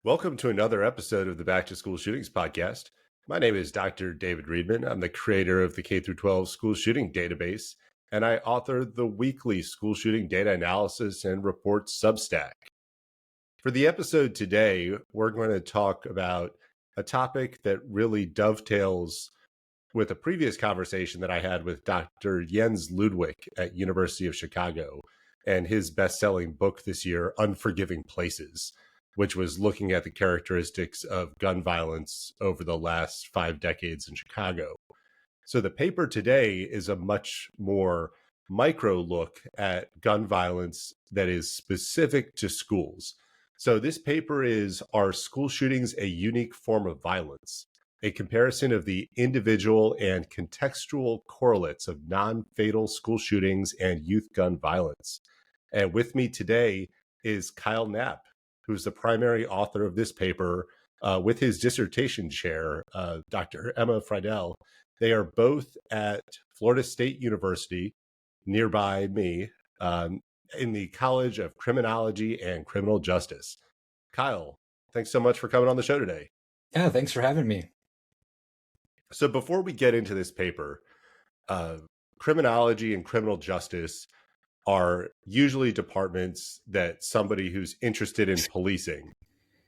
Welcome to another episode of the Back to School Shootings podcast. My name is Dr. David Reedman. I'm the creator of the K through 12 school shooting database, and I author the weekly school shooting data analysis and reports Substack. For the episode today, we're going to talk about a topic that really dovetails with a previous conversation that I had with Dr. Jens Ludwig at University of Chicago and his best-selling book this year, Unforgiving Places, which was looking at the characteristics of gun violence over the last 5 decades in Chicago. So the paper today is a much more micro look at gun violence that is specific to schools. So this paper is, Are School Shootings a Unique Form of Violence? A comparison of the individual and contextual correlates of non-fatal school shootings and youth gun violence. And with me today is Kyle Knapp, who's the primary author of this paper, with his dissertation chair, Dr. Emma Friedel. They are both at Florida State University, nearby me, in the College of Criminology and Criminal Justice. Kyle, thanks so much for coming on the show today. Yeah, thanks for having me. So before we get into this paper, criminology and criminal justice are usually departments that somebody who's interested in policing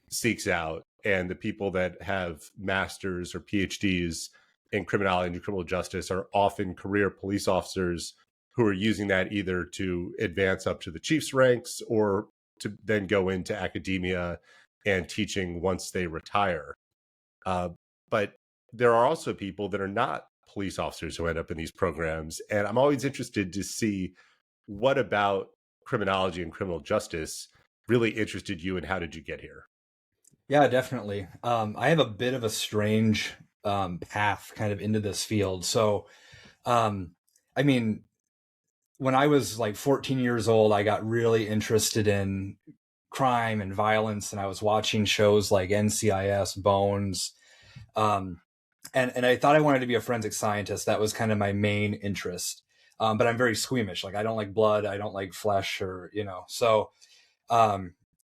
seeks out, and the people that have masters or PhDs in criminology and criminal justice are often career police officers who are using that either to advance up to the chief's ranks or to then go into academia and teaching once they retire. But there are also people that are not police officers who end up in these programs, and I'm always interested to see what about criminology and criminal justice really interested you, and how did you get here? Yeah, definitely. I have a bit of a strange path kind of into this field. So, I mean, when I was like 14 years old, I got really interested in crime and violence, and I was watching shows like NCIS, Bones, and I thought I wanted to be a forensic scientist. That was kind of my main interest. But I'm very squeamish. Like I don't like blood. I don't like flesh so,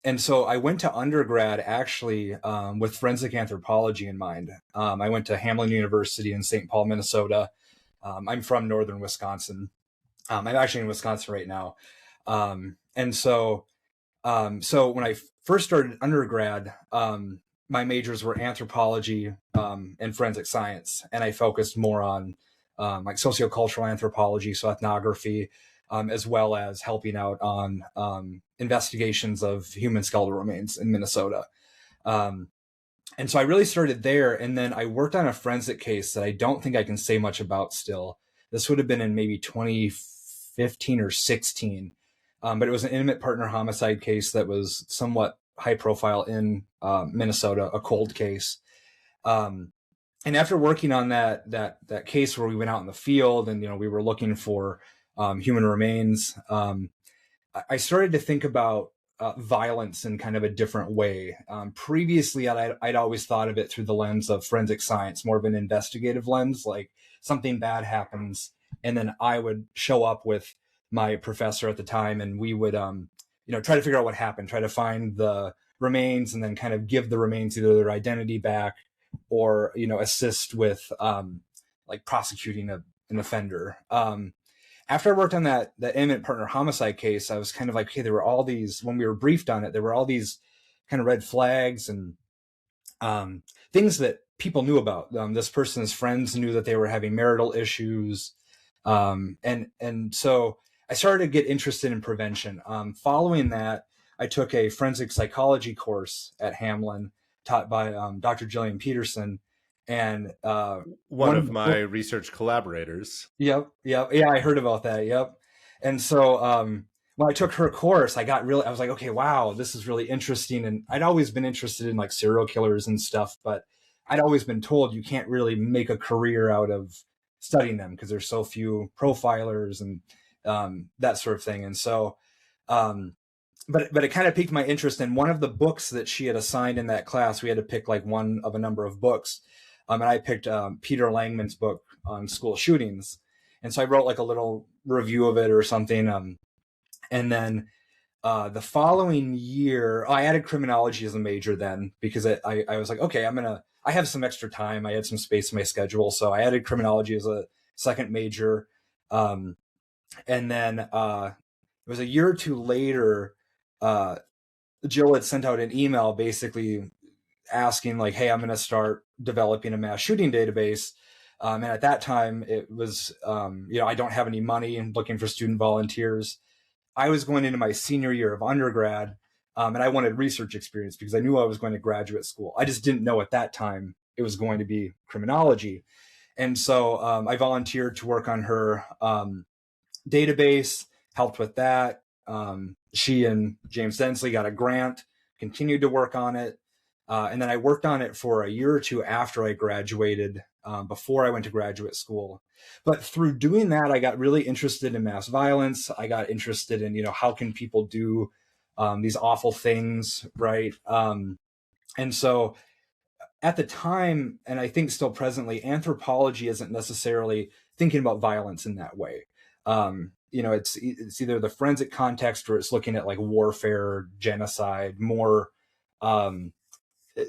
and so I went to undergrad actually, with forensic anthropology in mind. I went to Hamline University in St. Paul, Minnesota. I'm from northern Wisconsin. I'm actually in Wisconsin right now. So when I first started undergrad, my majors were anthropology, and forensic science. And I focused more on like sociocultural anthropology, so ethnography, as well as helping out on investigations of human skeletal remains in Minnesota. And so I really started there. And then I worked on a forensic case that I don't think I can say much about still. This would have been in maybe 2015 or 16. But it was an intimate partner homicide case that was somewhat high profile in Minnesota, a cold case. And after working on that case where we went out in the field and, we were looking for human remains, I started to think about violence in kind of a different way. Previously, I'd always thought of it through the lens of forensic science, more of an investigative lens, like something bad happens, and then I would show up with my professor at the time, and we would, try to figure out what happened, try to find the remains, and then kind of give the remains either their identity back or, assist with like prosecuting an offender. After I worked on that intimate partner homicide case, I was kind of like, okay, there were all these, when we were briefed on it, there were all these kind of red flags and things that people knew about. This person's friends knew that they were having marital issues. And so I started to get interested in prevention. Following that, I took a forensic psychology course at Hamline taught by Dr. Jillian Peterson. And one of my research collaborators. Yep. Yeah, I heard about that. Yep. And so when I took her course, I was like, okay, wow, this is really interesting. And I'd always been interested in like serial killers and stuff, but I'd always been told you can't really make a career out of studying them because there's so few profilers and that sort of thing. And so, but it kind of piqued my interest. And one of the books that she had assigned in that class, we had to pick like one of a number of books. And I picked Peter Langman's book on school shootings. And so I wrote like a little review of it or something. And then The following year, I added criminology as a major then because I was like, okay, I have some extra time. I had some space in my schedule. So I added criminology as a second major. Um, and then it was a year or two later, uh, Jill had sent out an email basically asking like, hey, I'm going to start developing a mass shooting database. And at that time it was, I don't have any money and looking for student volunteers. I was going into my senior year of undergrad, and I wanted research experience because I knew I was going to graduate school. I just didn't know at that time it was going to be criminology. And so I volunteered to work on her database, helped with that. She and James Densley got a grant, continued to work on it. And then I worked on it for a year or two after I graduated, before I went to graduate school. But through doing that, I got really interested in mass violence. I got interested in, how can people do these awful things, right? And so at the time, and I think still presently, anthropology isn't necessarily thinking about violence in that way. It's either the forensic context or it's looking at like warfare, genocide, more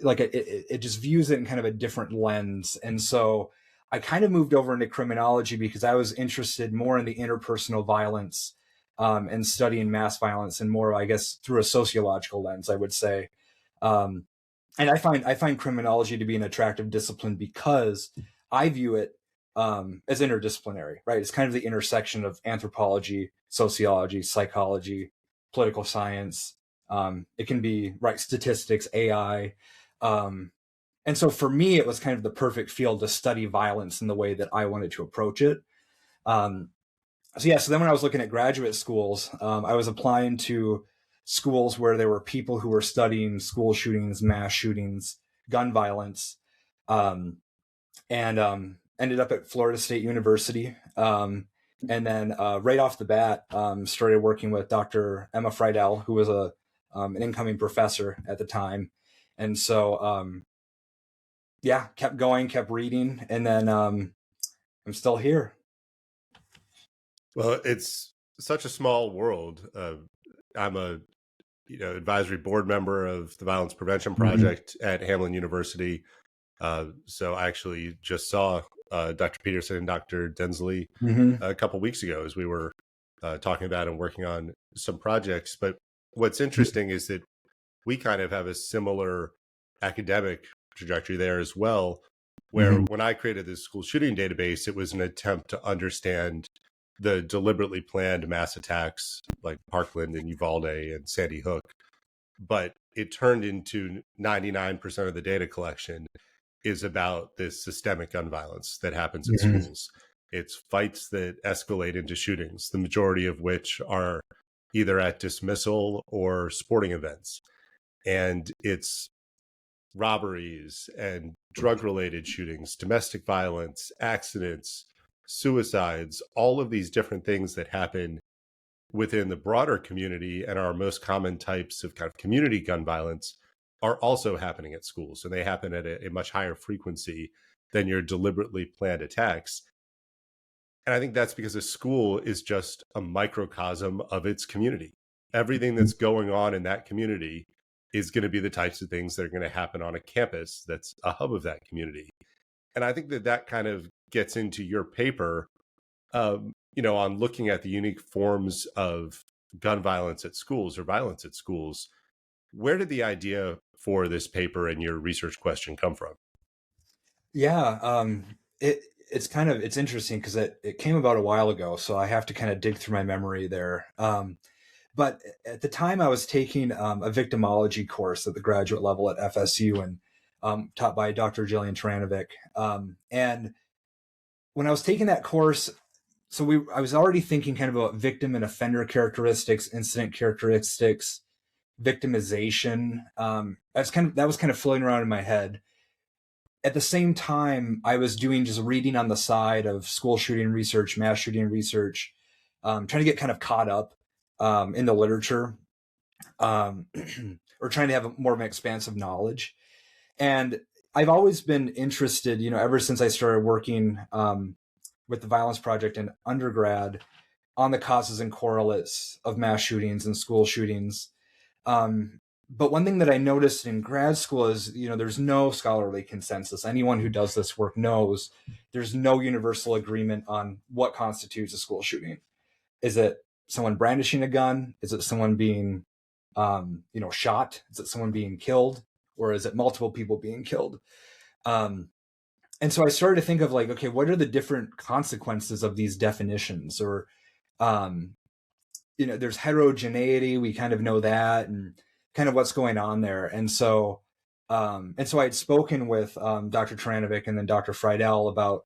like it just views it in kind of a different lens. And so I kind of moved over into criminology because I was interested more in the interpersonal violence, and studying mass violence, and more, I guess, through a sociological lens, I would say. Um, and I find criminology to be an attractive discipline because I view it as interdisciplinary, right? It's kind of the intersection of anthropology, sociology, psychology, political science. It can be, right, statistics, AI. Um, and so for me, it was kind of the perfect field to study violence in the way that I wanted to approach it. Um, so then when I was looking at graduate schools, I was applying to schools where there were people who were studying school shootings, mass shootings, gun violence, um, and ended up at Florida State University. And then right off the bat, started working with Dr. Emma Friedel, who was an incoming professor at the time. And so, kept going, kept reading, and then I'm still here. Well, it's such a small world. I'm a advisory board member of the Violence Prevention Project at Hamline University. So I actually just saw Dr. Peterson and Dr. Densley Mm-hmm. a couple weeks ago as we were talking about and working on some projects. But what's interesting is that we kind of have a similar academic trajectory there as well, where Mm-hmm. when I created this school shooting database, it was an attempt to understand the deliberately planned mass attacks like Parkland and Uvalde and Sandy Hook. But it turned into 99% of the data collection is about this systemic gun violence that happens in Mm-hmm. schools. It's fights that escalate into shootings, the majority of which are either at dismissal or sporting events. And it's robberies and drug related shootings, domestic violence, accidents, suicides, all of these different things that happen within the broader community and our most common types of kind of community gun violence are also happening at schools. And they happen at a much higher frequency than your deliberately planned attacks. And I think that's because a school is just a microcosm of its community. Everything that's going on in that community is going to be the types of things that are going to happen on a campus that's a hub of that community. And I think that kind of gets into your paper, on looking at the unique forms of gun violence at schools or violence at schools. Where did the idea for this paper and your research question come from? Yeah, it's interesting because it came about a while ago, so I have to kind of dig through my memory there. But at the time, I was taking a victimology course at the graduate level at FSU, and taught by Dr. Jillian Taranovic. And when I was taking that course, I was already thinking kind of about victim and offender characteristics, incident characteristics, victimization. That was kind of floating around in my head. At the same time, I was doing just reading on the side of school shooting research, mass shooting research, trying to get kind of caught up in the literature, um, or trying to have more of an expansive knowledge. And I've always been interested, ever since I started working with the Violence Project in undergrad, on the causes and correlates of mass shootings and school shootings. But one thing that I noticed in grad school is, there's no scholarly consensus. Anyone who does this work knows there's no universal agreement on what constitutes a school shooting. Is it someone brandishing a gun? Is it someone being, shot? Is it someone being killed? Or is it multiple people being killed? And so I started to think of like, okay, what are the different consequences of these definitions? Or, there's heterogeneity. We kind of know that, and kind of what's going on there. And so I had spoken with Dr. Taranovic and then Dr. Friedel about,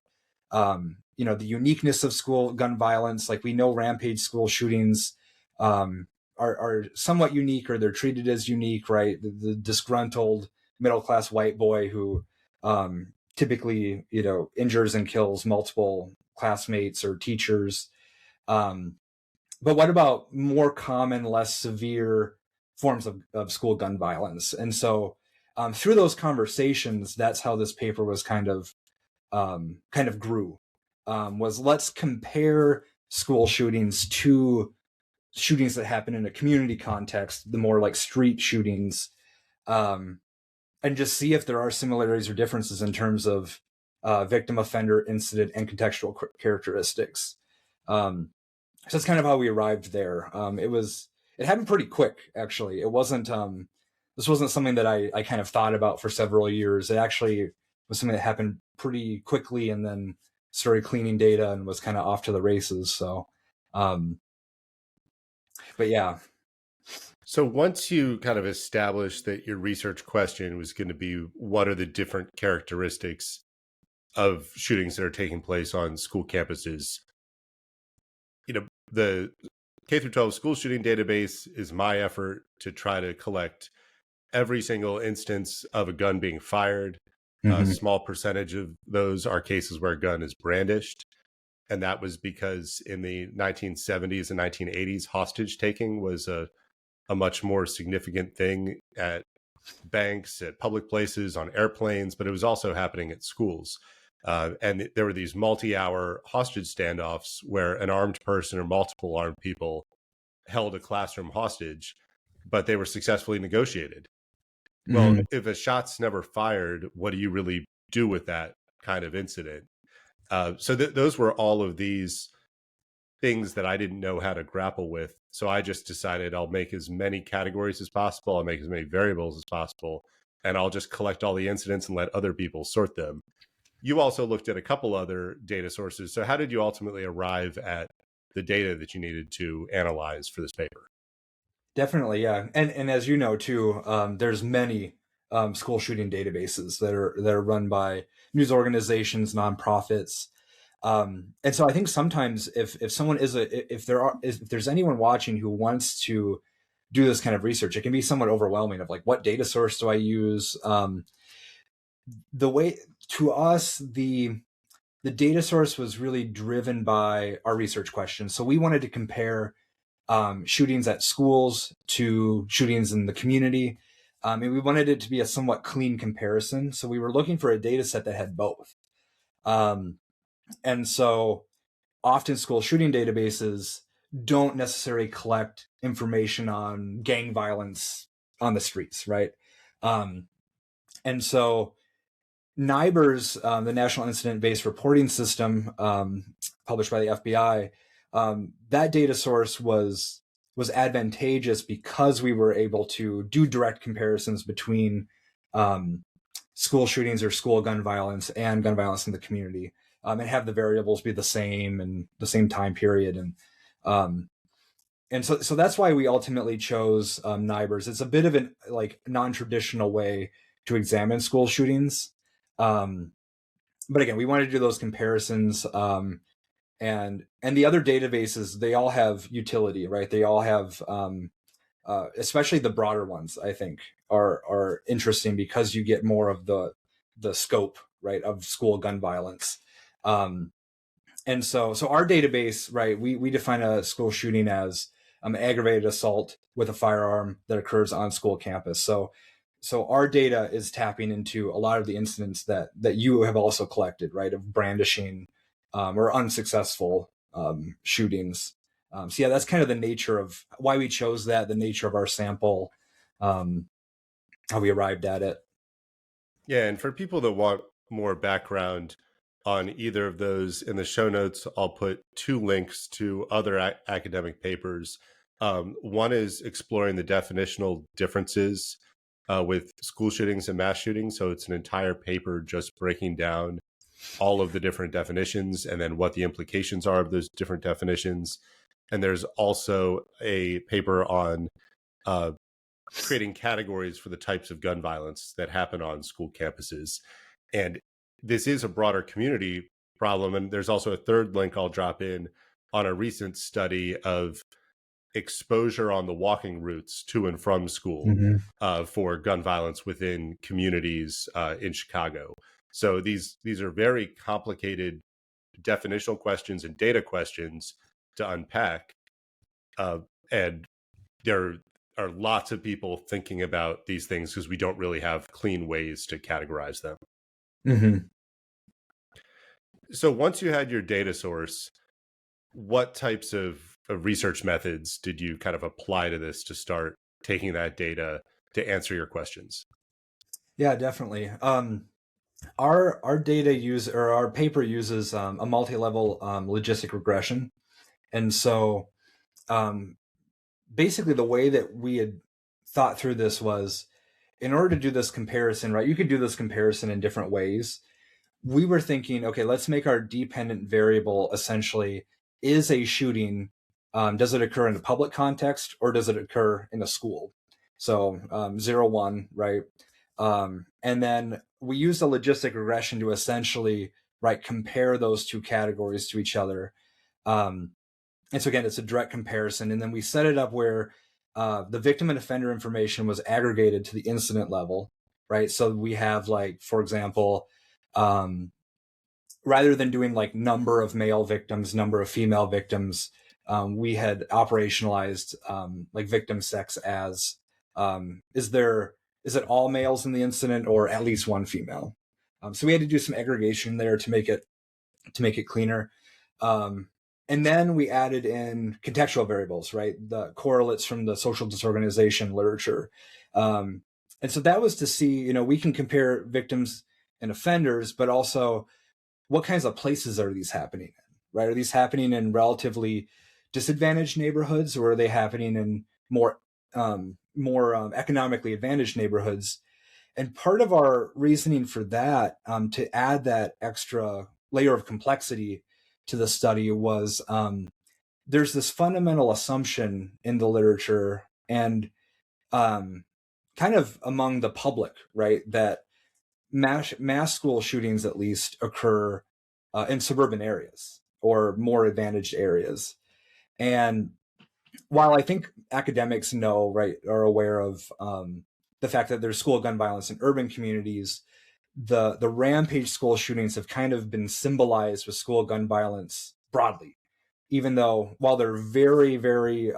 the uniqueness of school gun violence. Like, we know rampage school shootings are somewhat unique, or they're treated as unique, right? The disgruntled middle-class white boy who typically, injures and kills multiple classmates or teachers. But what about more common, less severe forms of school gun violence? And so through those conversations, that's how this paper was kind of grew. Was let's compare school shootings to shootings that happen in a community context, the more like street shootings, and just see if there are similarities or differences in terms of victim, offender, incident, and contextual characteristics. So that's kind of how we arrived there. It happened pretty quick, actually. It wasn't, this wasn't something that I kind of thought about for several years. It actually was something that happened pretty quickly, and then started cleaning data and was kind of off to the races. So, but yeah. So once you kind of established that your research question was going to be, what are the different characteristics of shootings that are taking place on school campuses? The K through 12 school shooting database is my effort to try to collect every single instance of a gun being fired. A small percentage of those are cases where a gun is brandished. And that was because in the 1970s and 1980s, hostage taking was a much more significant thing at banks, at public places, on airplanes, but it was also happening at schools. And there were these multi-hour hostage standoffs where an armed person or multiple armed people held a classroom hostage, but they were successfully negotiated. Well, if a shot's never fired, what do you really do with that kind of incident? So those were all of these things that I didn't know how to grapple with. So I just decided I'll make as many categories as possible. I'll make as many variables as possible, and I'll just collect all the incidents and let other people sort them. You also looked at a couple other data sources. So how did you ultimately arrive at the data that you needed to analyze for this paper? Definitely, yeah. And as you know too, there's many school shooting databases that are run by news organizations, nonprofits. And so I think sometimes if someone if there's anyone watching who wants to do this kind of research, it can be somewhat overwhelming of like, what data source do I use? The way to us, the data source was really driven by our research questions. So we wanted to compare shootings at schools to shootings in the community. And we wanted it to be a somewhat clean comparison. So we were looking for a data set that had both. And so often school shooting databases don't necessarily collect information on gang violence on the streets, right? And so NIBRS, the National Incident-Based Reporting System, published by the FBI, that data source was advantageous because we were able to do direct comparisons between school shootings or school gun violence and gun violence in the community, and have the variables be the same and the same time period. And so that's why we ultimately chose NIBRS. It's a bit of an like non-traditional way to examine school shootings. But again, we wanted to do those comparisons. And the other databases, they all have utility, right? They all have, especially the broader ones, I think, are interesting because you get more of the scope, right, of school gun violence. And so our database, right, we define a school shooting as aggravated assault with a firearm that occurs on school campus. So our data is tapping into a lot of the incidents that you have also collected, right, of brandishing or unsuccessful shootings. So yeah, that's kind of the nature of why we chose that, the nature of our sample, how we arrived at it. Yeah, and for people that want more background on either of those, in the show notes, I'll put two links to other academic papers. One is exploring the definitional differences with school shootings and mass shootings. So it's an entire paper just breaking down all of the different definitions and then what the implications are of those different definitions. And there's also a paper on uh, creating categories for the types of gun violence that happen on school campuses. And this is a broader community problem. And there's also a third link I'll drop in on a recent study of exposure on the walking routes to and from school for gun violence within communities in Chicago. So these are very complicated definitional questions and data questions to unpack. And there are lots of people thinking about these things because we don't really have clean ways to categorize them. Mm-hmm. So once you had your data source, what types of research methods did you kind of apply to this to start taking that data to answer your questions? Yeah, definitely. Our our paper uses a multi-level logistic regression, and so basically the way that we had thought through this was, in order to do this comparison, right? You could do this comparison in different ways. We were thinking, okay, let's make our dependent variable essentially, is a shooting, does it occur in a public context or does it occur in a school? So 0, 1, right? And then we used a logistic regression to essentially, right, compare those two categories to each other. And so again, it's a direct comparison. And then we set it up where the victim and offender information was aggregated to the incident level, right? So we have, like, for example, rather than doing like number of male victims, number of female victims, we had operationalized like victim sex as is it all males in the incident or at least one female? So we had to do some aggregation there to make it cleaner. And then we added in contextual variables, right? The correlates from the social disorganization literature. And so that was to see, we can compare victims and offenders, but also what kinds of places are these happening in, right? Are these happening in relatively disadvantaged neighborhoods, or are they happening in more economically advantaged neighborhoods? And part of our reasoning for that, to add that extra layer of complexity to the study, was there's this fundamental assumption in the literature and kind of among the public, right, that mass school shootings at least occur in suburban areas or more advantaged areas. And while I think academics know, right, are aware of the fact that there's school gun violence in urban communities, the rampage school shootings have kind of been symbolized with school gun violence broadly, even though while they're very, very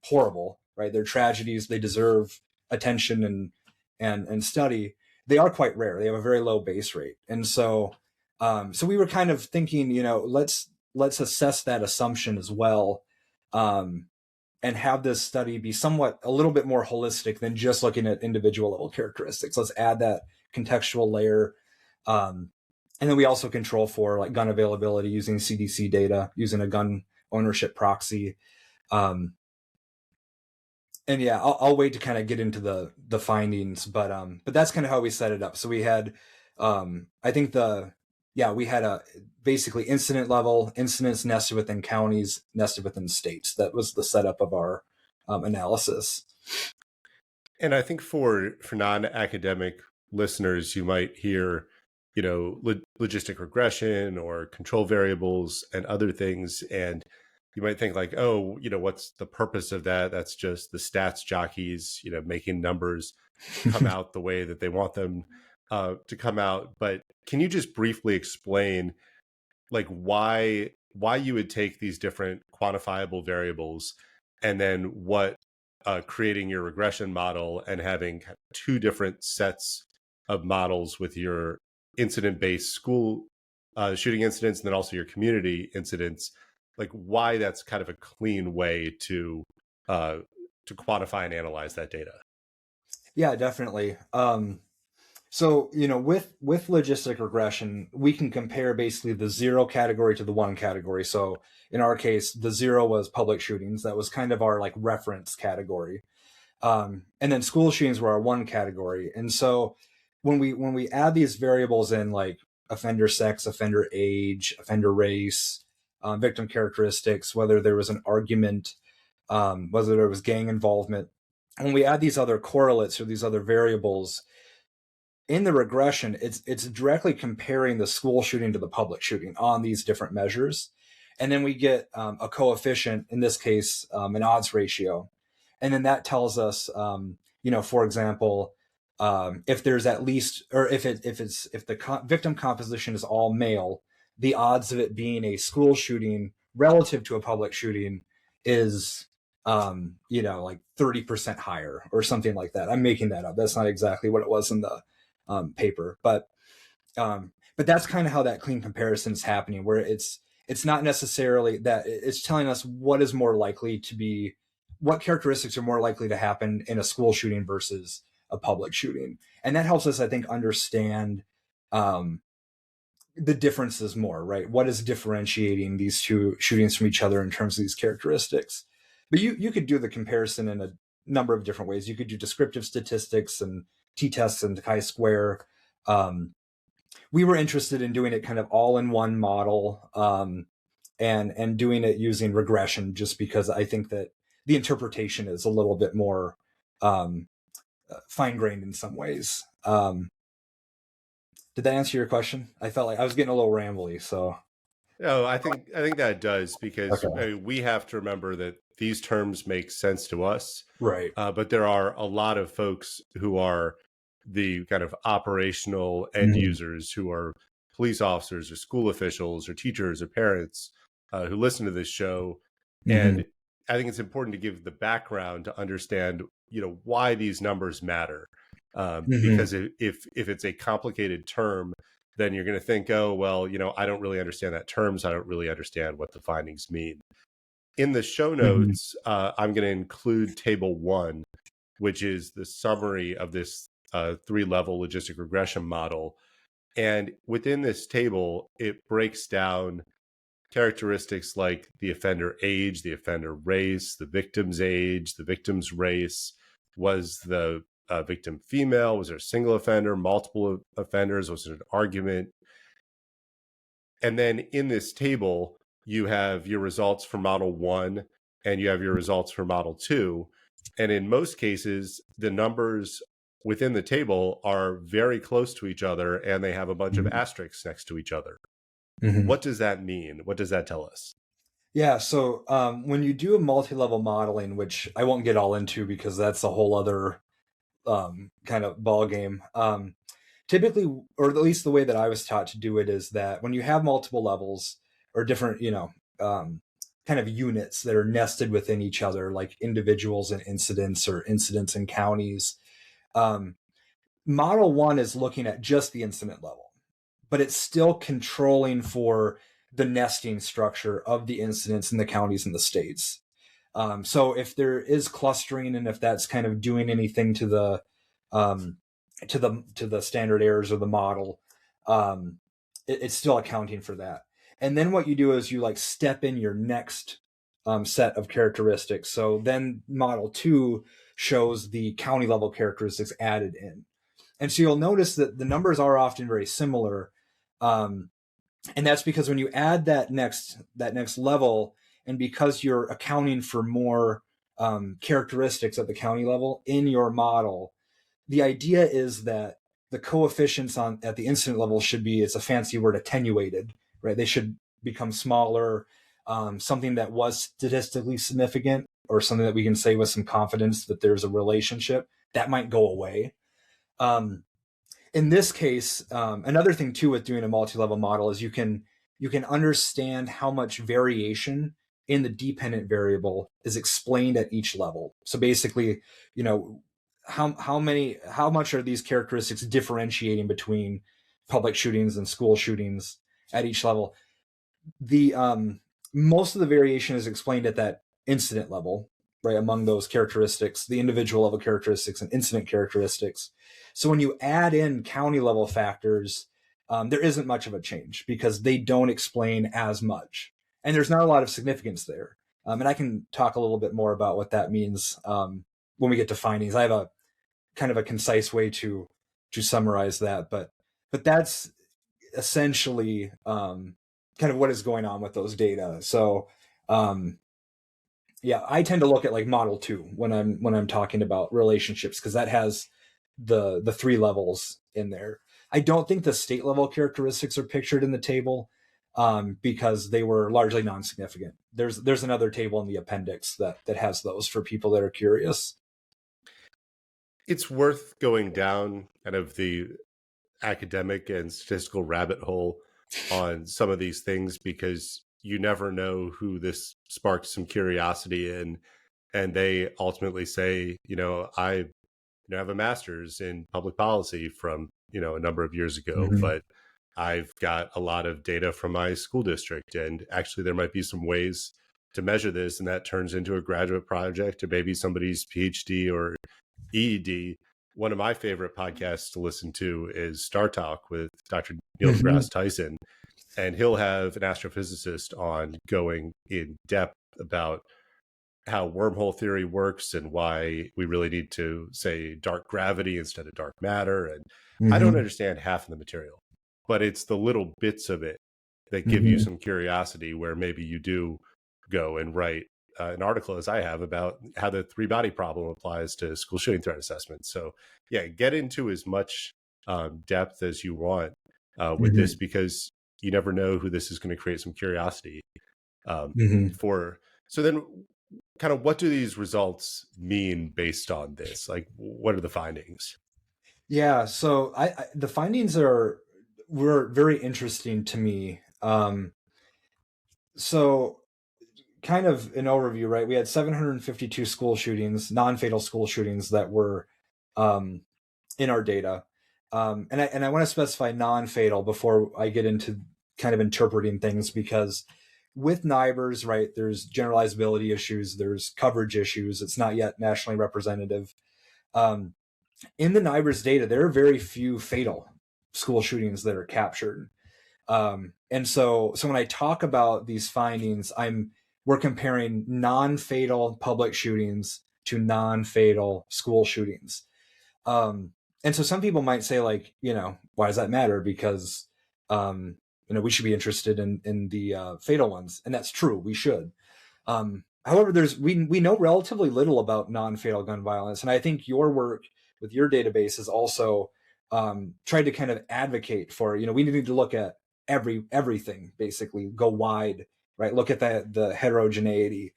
horrible, right, they're tragedies, they deserve attention and study, they are quite rare. They have a very low base rate. And so so we were kind of thinking, let's assess that assumption as well, and have this study be somewhat a little bit more holistic than just looking at individual level characteristics. Let's add that contextual layer. And then we also control for like gun availability using CDC data, using a gun ownership proxy. And yeah, I'll wait to kind of get into the findings, but that's kind of how we set it up. So we had, I think we had a basically incident level, incidents nested within counties, nested within states. That was the setup of our analysis. And I think for non-academic listeners, you might hear, logistic regression or control variables and other things. And you might think like, oh, what's the purpose of that? That's just the stats jockeys, making numbers come out the way that they want them to come out. But can you just briefly explain like why you would take these different quantifiable variables and then what creating your regression model and having two different sets of models with your incident-based school shooting incidents and then also your community incidents, like why that's kind of a clean way uh, to quantify and analyze that data. Yeah, definitely. So, with logistic regression, we can compare basically the 0 category to the 1 category. So in our case, the 0 was public shootings. That was kind of our like reference category. And then school shootings were our 1 category. And so when we add these variables in, like offender sex, offender age, offender race, victim characteristics, whether there was an argument, whether there was gang involvement, when we add these other correlates or these other variables in the regression, it's directly comparing the school shooting to the public shooting on these different measures. And then we get a coefficient, in this case, an odds ratio. And then that tells us, for example, if there's at least, or if the victim composition is all male, the odds of it being a school shooting relative to a public shooting is, like 30% higher or something like that. I'm making that up. That's not exactly what it was in the paper, but that's kind of how that clean comparison is happening, where it's not necessarily that it's telling us what characteristics are more likely to happen in a school shooting versus a public shooting. And that helps us, I think, understand the differences more, right? What is differentiating these two shootings from each other in terms of these characteristics? But you could do the comparison in a number of different ways. You could do descriptive statistics and t-tests and chi-square. We were interested in doing it kind of all in one model, and doing it using regression, just because I think that the interpretation is a little bit more fine-grained in some ways. Did that answer your question? I felt like I was getting a little rambly, so. No, I think that does, because Okay. we have to remember that these terms make sense to us, Right. but there are a lot of folks who are the kind of operational end Mm-hmm. users, who are police officers or school officials or teachers or parents, who listen to this show. Mm-hmm. And I think it's important to give the background to understand, why these numbers matter. Mm-hmm. Because if it's a complicated term, then you're going to think, oh, well, I don't really understand that term, so I don't really understand what the findings mean. In the show Mm-hmm. notes, I'm going to include table 1, which is the summary of this 3-level logistic regression model. And within this table, it breaks down characteristics like the offender age, the offender race, the victim's age, the victim's race. Was the victim female? Was there a single offender, multiple offenders? Was it an argument? And then in this table, you have your results for model 1 and you have your results for model 2. And in most cases, the numbers within the table are very close to each other, and they have a bunch of asterisks next to each other. Mm-hmm. What does that mean? What does that tell us? Yeah, so when you do a multi-level modeling, which I won't get all into because that's a whole other kind of ball game. Typically, or at least the way that I was taught to do it, is that when you have multiple levels or different, kind of units that are nested within each other, like individuals and incidents or incidents and counties, model 1 is looking at just the incident level, but it's still controlling for the nesting structure of the incidents in the counties and the states. So if there is clustering, and if that's kind of doing anything to the standard errors of the model, it's still accounting for that. And then what you do is you like step in your next set of characteristics. So then model 2 shows the county level characteristics added in. And so you'll notice that the numbers are often very similar. And that's because when you add that next level, and because you're accounting for more characteristics at the county level in your model, the idea is that the coefficients at the incident level should be, it's a fancy word, attenuated, right? They should become smaller. Something that was statistically significant, or something that we can say with some confidence that there's a relationship, that might go away. In this case, another thing too with doing a multi-level model is you can understand how much variation in the dependent variable is explained at each level. So basically, how much are these characteristics differentiating between public shootings and school shootings at each level? The most of the variation is explained at that incident level, right? Among those characteristics, the individual level characteristics and incident characteristics. So when you add in county level factors, there isn't much of a change because they don't explain as much. And there's not a lot of significance there. And I can talk a little bit more about what that means when we get to findings. I have a kind of a concise way to summarize that, but that's essentially kind of what is going on with those data. So yeah, I tend to look at like model 2 when I'm talking about relationships, because that has the 3 levels in there. I don't think the state level characteristics are pictured in the table because they were largely non-significant. There's another table in the appendix that has those for people that are curious. It's worth going down kind of the academic and statistical rabbit hole on some of these things, because you never know who this sparks some curiosity in, and they ultimately say, I have a master's in public policy from a number of years ago, but I've got a lot of data from my school district, and actually there might be some ways to measure this, and that turns into a graduate project or maybe somebody's PhD or EED. One of my favorite podcasts to listen to is Star Talk with Dr. Neil deGrasse Tyson, and he'll have an astrophysicist on going in depth about how wormhole theory works and why we really need to say dark gravity instead of dark matter. And I don't understand half of the material, but it's the little bits of it that give you some curiosity, where maybe you do go and write an article, as I have, about how the 3-body problem applies to school shooting threat assessment. So yeah, get into as much depth as you want with this, because you never know who this is going to create some curiosity for. So then kind of what do these results mean based on this? Like, what are the findings? Yeah, so the findings were very interesting to me. So kind of an overview, right? We had 752 school shootings, non-fatal school shootings that were in our data. And I want to specify non-fatal before I get into kind of interpreting things, because with NIBRs, right, there's generalizability issues, there's coverage issues. It's not yet nationally representative. In the NIBRs data, there are very few fatal school shootings that are captured. And so when I talk about these findings, we're comparing non-fatal public shootings to non-fatal school shootings. And so some people might say, like, why does that matter? Because, we should be interested in the fatal ones. And that's true. We should. However, we know relatively little about non-fatal gun violence. And I think your work with your database is also tried to kind of advocate for, we need to look at everything, basically go wide, right? Look at the heterogeneity.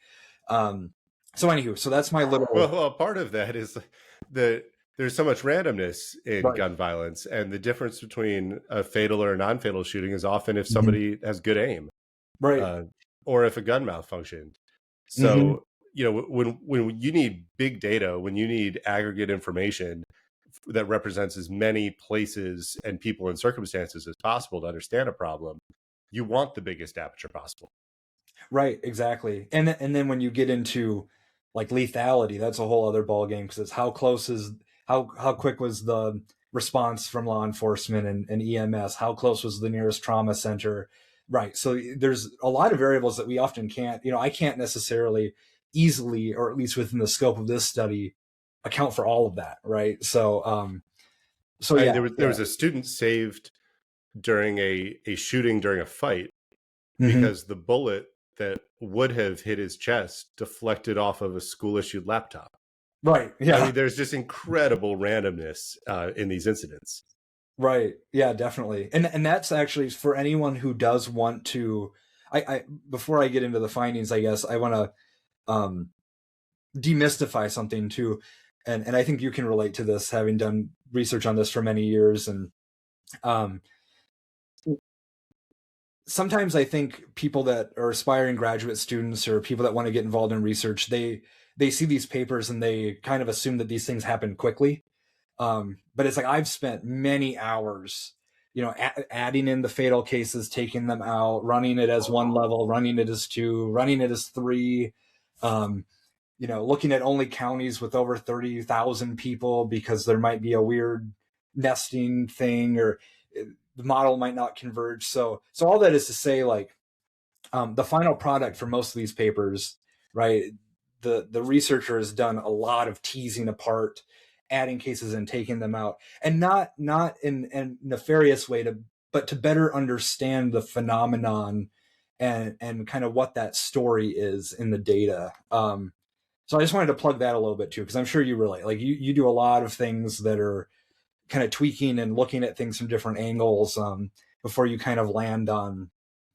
So anywho, so that's my little. Well, part of that is that there's so much randomness in gun violence, and the difference between a fatal or a non-fatal shooting is often if somebody has good aim, right, or if a gun malfunctioned. So when you need big data, when you need aggregate information that represents as many places and people and circumstances as possible to understand a problem, you want the biggest aperture possible. Right, exactly. And then when you get into like lethality, that's a whole other ballgame, because it's how quick was the response from law enforcement and EMS? How close was the nearest trauma center? Right. So there's a lot of variables that we often can't, I can't necessarily easily, or at least within the scope of this study, account for all of that. Right. So, yeah. There was a student saved during a shooting during a fight because the bullet that would have hit his chest deflected off of a school issued laptop. Right. Yeah. I mean, there's just incredible randomness in these incidents. Right. Yeah, definitely. And that's actually for anyone who does want to, I before I get into the findings, I guess I want to demystify something too. And I think you can relate to this, having done research on this for many years. And sometimes I think people that are aspiring graduate students or people that want to get involved in research, they see these papers and they kind of assume that these things happen quickly. But it's like, I've spent many hours adding in the fatal cases, taking them out, running it as one level, running it as two, running it as three, looking at only counties with over 30,000 people because there might be a weird nesting thing, or the model might not converge. So all that is to say, like, the final product for most of these papers, right? The researcher has done a lot of teasing apart, adding cases and taking them out, and not in a nefarious way, but to better understand the phenomenon and kind of what that story is in the data. So I just wanted to plug that a little bit too, because I'm sure you relate. Like you do a lot of things that are kind of tweaking and looking at things from different angles before you kind of land on,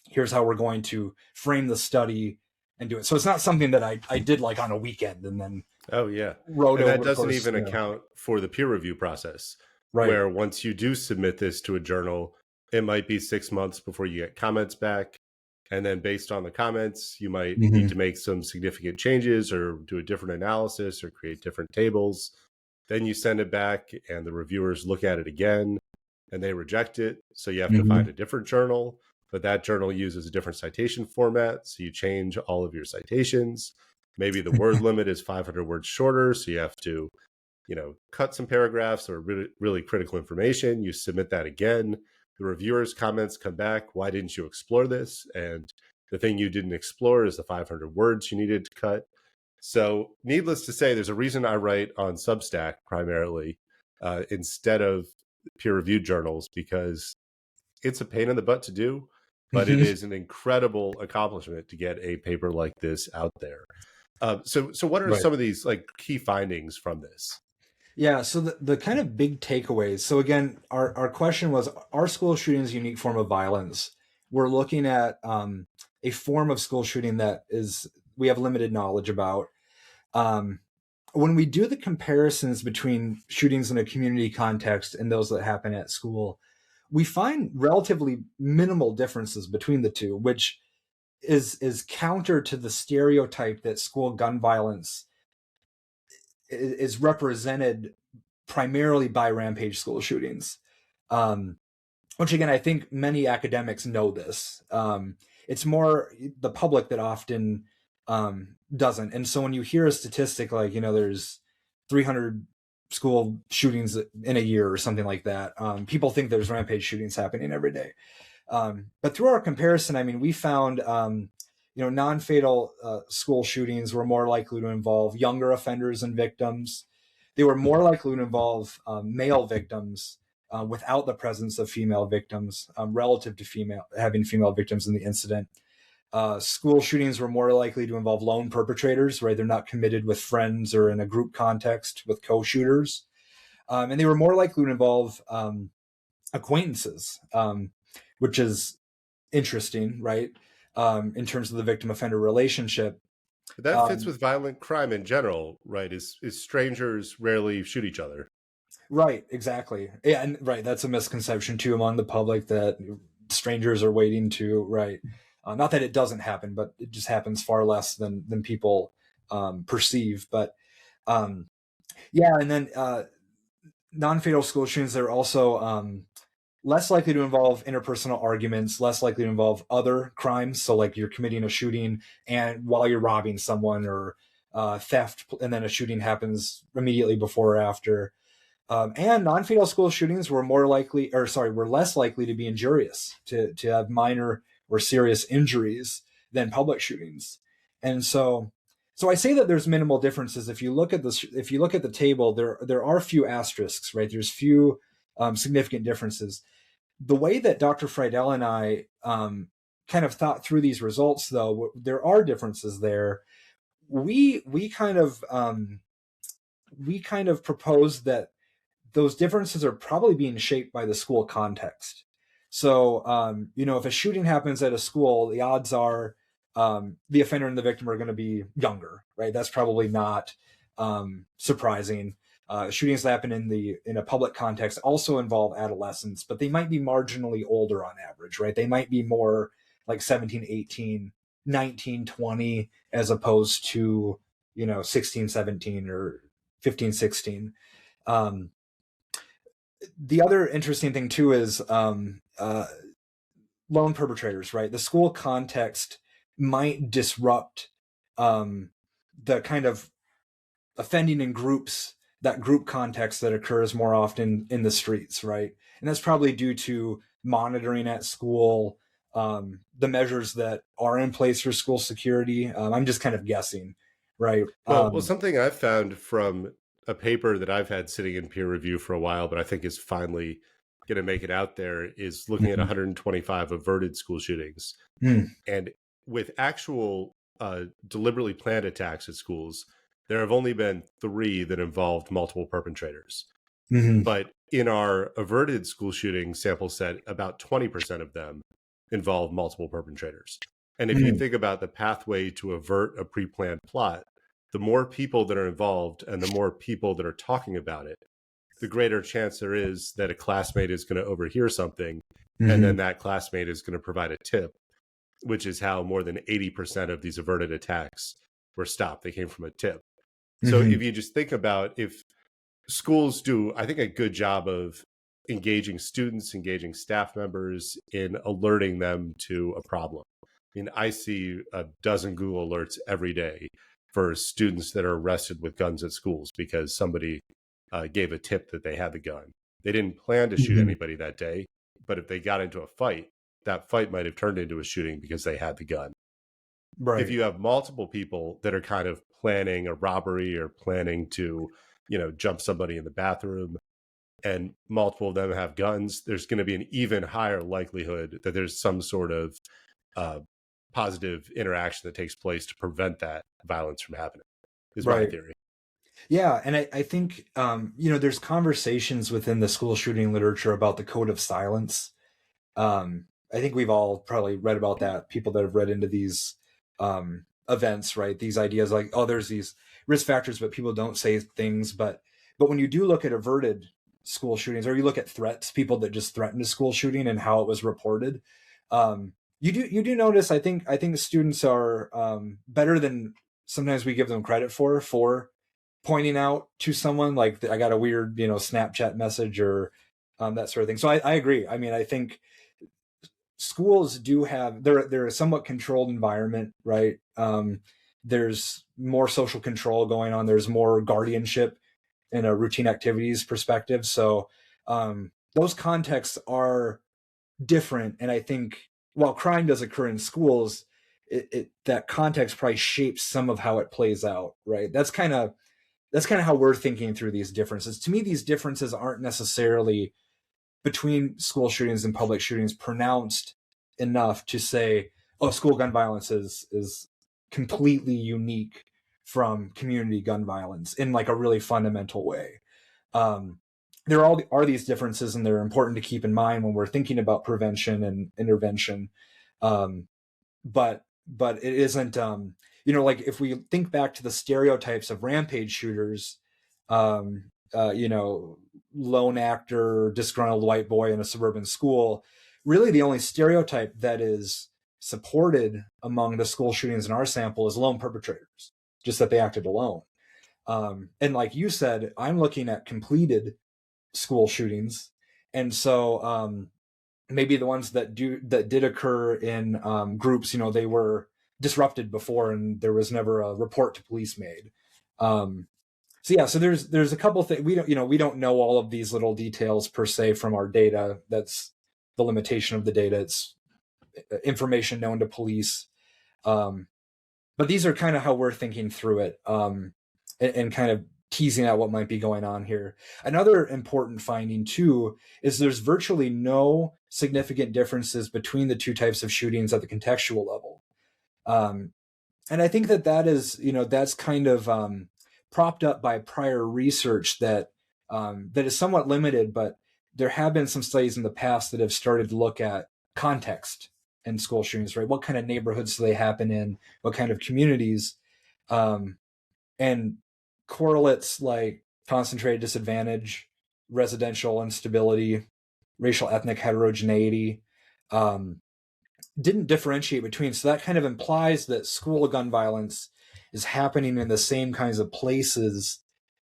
here's how we're going to frame the study and do it. So it's not something that I did like on a weekend and then Oh yeah. wrote And over that the doesn't course, even account for the peer review process, right. where once you do submit this to a journal, it might be 6 months before you get comments back. And then based on the comments, you might need to make some significant changes or do a different analysis or create different tables. Then you send it back and the reviewers look at it again and they reject it. So you have to find a different journal, but that journal uses a different citation format. So you change all of your citations. Maybe the word limit is 500 words shorter. So you have to, cut some paragraphs or really, really critical information. You submit that again. The reviewers' comments come back. Why didn't you explore this? And the thing you didn't explore is the 500 words you needed to cut. So needless to say, there's a reason I write on Substack primarily instead of peer-reviewed journals, because it's a pain in the butt to do, but it is an incredible accomplishment to get a paper like this out there. So what are some of these like key findings from this? Yeah, so the kind of big takeaways. So again, our question was, are school shootings a unique form of violence? We're looking at a form of school shooting that we have limited knowledge about. When we do the comparisons between shootings in a community context and those that happen at school, we find relatively minimal differences between the two, which is counter to the stereotype that school gun violence is represented primarily by rampage school shootings. Which again, I think many academics know this. It's more the public that often doesn't. And so when you hear a statistic like, there's 300 school shootings in a year or something like that, people think there's rampage shootings happening every day. But through our comparison, I mean, we found, non-fatal school shootings were more likely to involve younger offenders and victims. They were more likely to involve male victims without the presence of female victims, relative to having female victims in the incident. School shootings were more likely to involve lone perpetrators, right? They're not committed with friends or in a group context with co-shooters. And they were more likely to involve acquaintances, which is interesting, right? In terms of the victim-offender relationship. But that fits with violent crime in general, right? Is strangers rarely shoot each other. Right, exactly. Yeah, and right, that's a misconception too among the public that strangers are waiting to, right. Not that it doesn't happen, but it just happens far less than people perceive. But yeah, and then non-fatal school shootings are also less likely to involve interpersonal arguments, less likely to involve other crimes. So like you're committing a shooting and while you're robbing someone, or theft, and then a shooting happens immediately before or after. And non-fatal school shootings were less likely to be injurious, to have minor or serious injuries than public shootings. And so I say that there's minimal differences. If you look at the table, there are few asterisks, right? There's few significant differences. The way that Dr. Friedel and I kind of thought through these results, though, there are differences there. We kind of proposed that those differences are probably being shaped by the school context. So, if a shooting happens at a school, the odds are the offender and the victim are going to be younger, right? That's probably not surprising. Shootings that happen in a public context also involve adolescents, but they might be marginally older on average, right? They might be more like 17, 18, 19, 20, as opposed to, 16, 17 or 15, 16. the other interesting thing too is lone perpetrators, right? The school context might disrupt the kind of offending in groups, that group context that occurs more often in the streets, right? And that's probably due to monitoring at school, the measures that are in place for school security. I'm just kind of guessing, right? Well, something I've found from a paper that I've had sitting in peer review for a while, but I think is finally going to make it out there, is looking at 125 averted school shootings. And with actual deliberately planned attacks at schools, there have only been 3 that involved multiple perpetrators. But in our averted school shooting sample set, about 20% of them involve multiple perpetrators. And if you think about the pathway to avert a pre-planned plot, the more people that are involved and the more people that are talking about it, the greater chance there is that a classmate is going to overhear something, and then that classmate is going to provide a tip, which is how more than 80% of these averted attacks were stopped. They came from a tip. So if you just think about, if schools do, I think, a good job of engaging students, engaging staff members in alerting them to a problem. I mean, I see a dozen Google alerts every day for students that are arrested with guns at schools because somebody gave a tip that they had the gun. They didn't plan to shoot anybody that day, but if they got into a fight, that fight might have turned into a shooting because they had the gun. Right. If you have multiple people that are kind of planning a robbery or planning to, jump somebody in the bathroom, and multiple of them have guns, there's going to be an even higher likelihood that there's some sort of positive interaction that takes place to prevent that violence from happening, is my theory. Yeah, and I think there's conversations within the school shooting literature about the code of silence. I think we've all probably read about that, people that have read into these events, right? These ideas like, oh, there's these risk factors, but people don't say things. But when you do look at averted school shootings, or you look at threats, people that just threatened a school shooting and how it was reported, you do notice, I think the students are better than sometimes we give them credit for pointing out to someone, like, I got a weird, Snapchat message or that sort of thing. So I agree. I mean, I think schools do have, they're a somewhat controlled environment, right? There's more social control going on. There's more guardianship in a routine activities perspective. So those contexts are different. And I think while crime does occur in schools, that context probably shapes some of how it plays out, right? That's kind of how we're thinking through these differences. To me, these differences aren't necessarily between school shootings and public shootings pronounced enough to say, oh, school gun violence is completely unique from community gun violence in like a really fundamental way. There are these differences, and they're important to keep in mind when we're thinking about prevention and intervention. But it isn't, like if we think back to the stereotypes of rampage shooters, lone actor, disgruntled white boy in a suburban school, really the only stereotype that is supported among the school shootings in our sample is lone perpetrators, just that they acted alone. And like you said, I'm looking at completed school shootings. And so maybe the ones that did occur in groups, they were disrupted before and there was never a report to police made. So there's a couple things we don't know all of these little details per se from our data. That's the limitation of the data. It's information known to police. But these are kind of how we're thinking through it, and kind of teasing out what might be going on here. Another important finding too is there's virtually no significant differences between the two types of shootings at the contextual level. And I think that is, that's kind of propped up by prior research that is somewhat limited, but there have been some studies in the past that have started to look at context in school shootings, right? What kind of neighborhoods do they happen in? What kind of communities? And correlates like concentrated disadvantage, residential instability, racial ethnic heterogeneity, didn't differentiate between. So that kind of implies that school gun violence is happening in the same kinds of places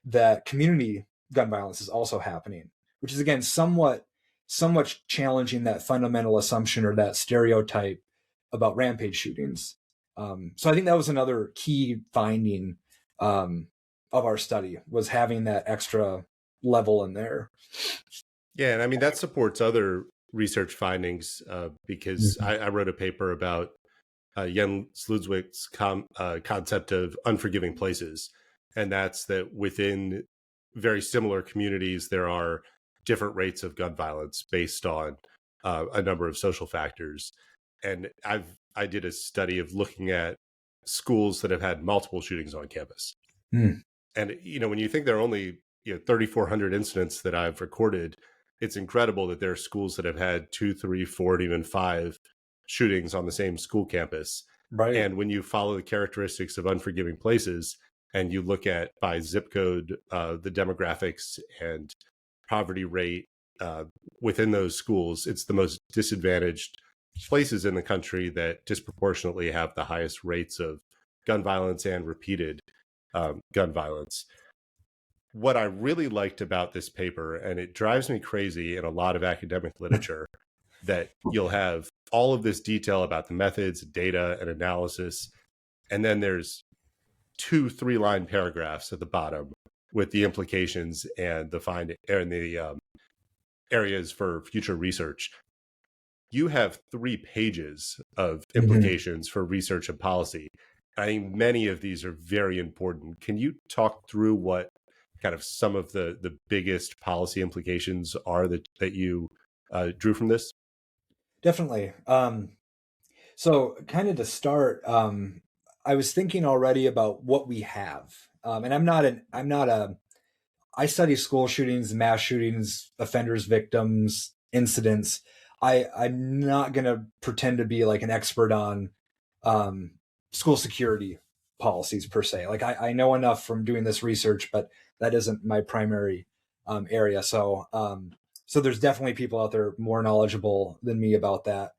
that community gun violence is also happening, which is again somewhat challenging that fundamental assumption or that stereotype about rampage shootings. So I think that was another key finding of our study, was having that extra level in there. Yeah, and I mean that supports other research findings because I wrote a paper about Jens Ludwig's concept of unforgiving places, and that's that within very similar communities there are different rates of gun violence based on a number of social factors. And I did a study of looking at schools that have had multiple shootings on campus. Mm. And when you think there are only 3,400 incidents that I've recorded, it's incredible that there are schools that have had 2, 3, 4, and even 5 shootings on the same school campus. Right. And when you follow the characteristics of unforgiving places and you look at by zip code the demographics and poverty rate within those schools, it's the most disadvantaged places in the country that disproportionately have the highest rates of gun violence and repeated gun violence. What I really liked about this paper, and it drives me crazy in a lot of academic literature, that you'll have all of this detail about the methods, data, and analysis, and then there's 2 3-line paragraphs at the bottom with the implications and the areas for future research. You have 3 pages of implications for research and policy. I think many of these are very important. Can you talk through what kind of some of the biggest policy implications are that you drew from this? Definitely. So kind of to start, I was thinking already about what we have. And I study school shootings, mass shootings, offenders, victims, incidents. I'm not going to pretend to be like an expert on school security policies per se. Like I know enough from doing this research, but that isn't my primary area. So there's definitely people out there more knowledgeable than me about that.